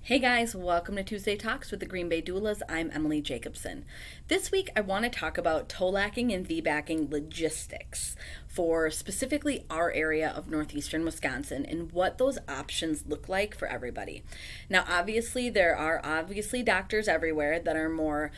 Hey guys, welcome to Tuesday Talks with the Green Bay Doulas. I'm Emily Jacobson. This week I want to talk about TOLACing and VBACing logistics for specifically our area of northeastern Wisconsin and what those options look like for everybody. Now obviously there are doctors everywhere that are more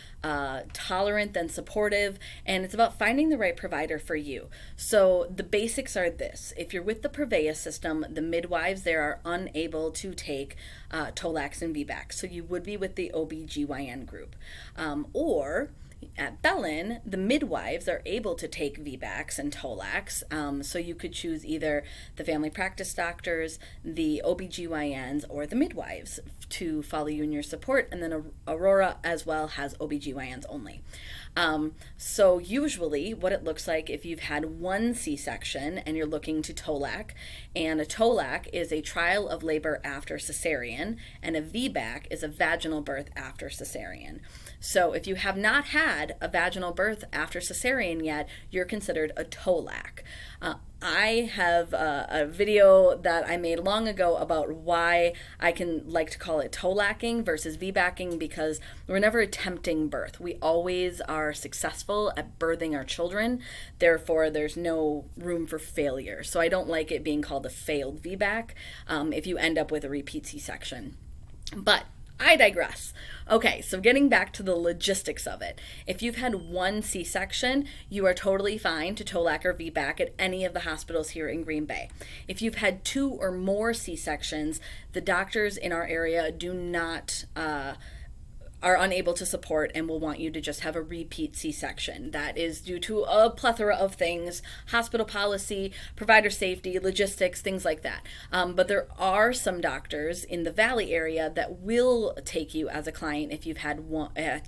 tolerant than supportive, and it's about finding the right provider for you. So the basics are this: if you're with the Prevea system, the midwives there are unable to take TOLACs and VBACs, so you would be with the OBGYN group. Or at Bellin, the midwives are able to take VBACs and TOLACs, so you could choose either the family practice doctors, the OBGYNs, or the midwives to follow you in your support, and then Aurora as well has OBGYNs only. So usually what it looks like if you've had one C-section and you're looking to TOLAC, and a TOLAC is a trial of labor after cesarean, and a VBAC is a vaginal birth after cesarean. So if you have not had a vaginal birth after cesarean yet, you're considered a TOLAC. I have a video that I made long ago about why I can like to call it TOLACing versus VBACing, because we're never attempting birth. We always are successful at birthing our children. Therefore, there's no room for failure. So I don't like it being called a failed VBAC if you end up with a repeat C-section. But I digress. Okay, so getting back to the logistics of it. If you've had one C-section, you are totally fine to TOLAC or VBAC at any of the hospitals here in Green Bay. If you've had two or more C-sections, the doctors in our area are unable to support and will want you to just have a repeat C-section. That is due to a plethora of things: hospital policy, provider safety, logistics, things like that. But there are some doctors in the Valley area that will take you as a client if you've had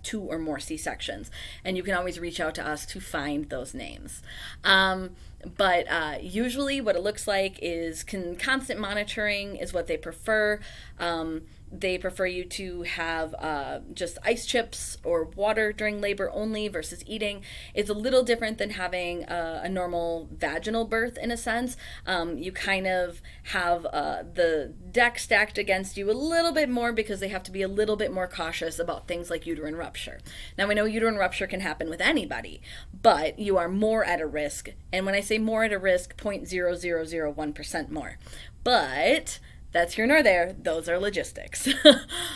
two or more C-sections. And you can always reach out to us to find those names. But usually what it looks like is constant monitoring is what they prefer. They prefer you to have just ice chips or water during labor only versus eating. It's a little different than having a normal vaginal birth in a sense. You kind of have the deck stacked against you a little bit more because they have to be a little bit more cautious about things like uterine rupture. Now, we know uterine rupture can happen with anybody, but you are more at a risk. And when I say more at a risk, 0.0001% more. But that's here nor there. Those are logistics.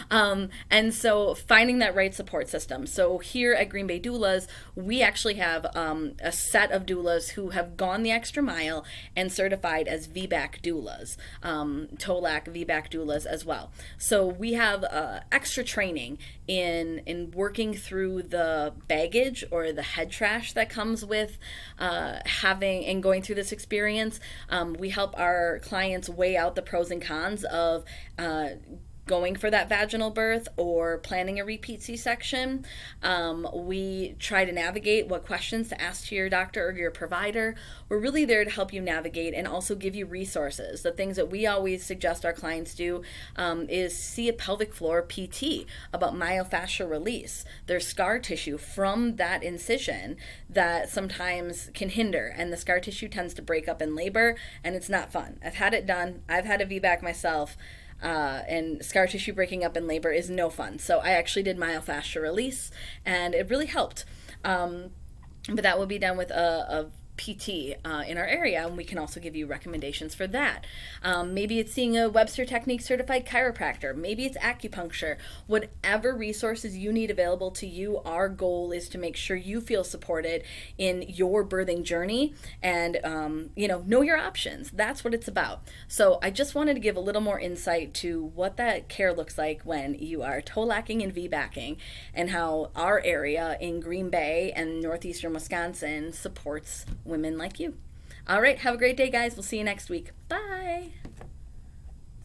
And so finding that right support system. So here at Green Bay Doulas, we actually have a set of doulas who have gone the extra mile and certified as VBAC doulas, TOLAC VBAC doulas as well. So we have extra training in working through the baggage or the head trash that comes with having and going through this experience. We help our clients weigh out the pros and cons of going for that vaginal birth or planning a repeat C-section. We try to navigate what questions to ask to your doctor or your provider. We're really there to help you navigate and also give you resources. The things that we always suggest our clients do is see a pelvic floor PT about myofascial release. There's scar tissue from that incision that sometimes can hinder, and the scar tissue tends to break up in labor, and it's not fun. I've had it done. I've had a VBAC myself. And scar tissue breaking up in labor is no fun. So I actually did myofascial release, and it really helped. But that will be done with a PT in our area, and we can also give you recommendations for that. Maybe it's seeing a Webster Technique certified chiropractor. Maybe it's acupuncture. Whatever resources you need available to you, our goal is to make sure you feel supported in your birthing journey and know your options. That's what it's about. So I just wanted to give a little more insight to what that care looks like when you are TOLACing and VBACing, and how our area in Green Bay and northeastern Wisconsin supports women like you. All right, have a great day, guys. We'll see you next week. Bye.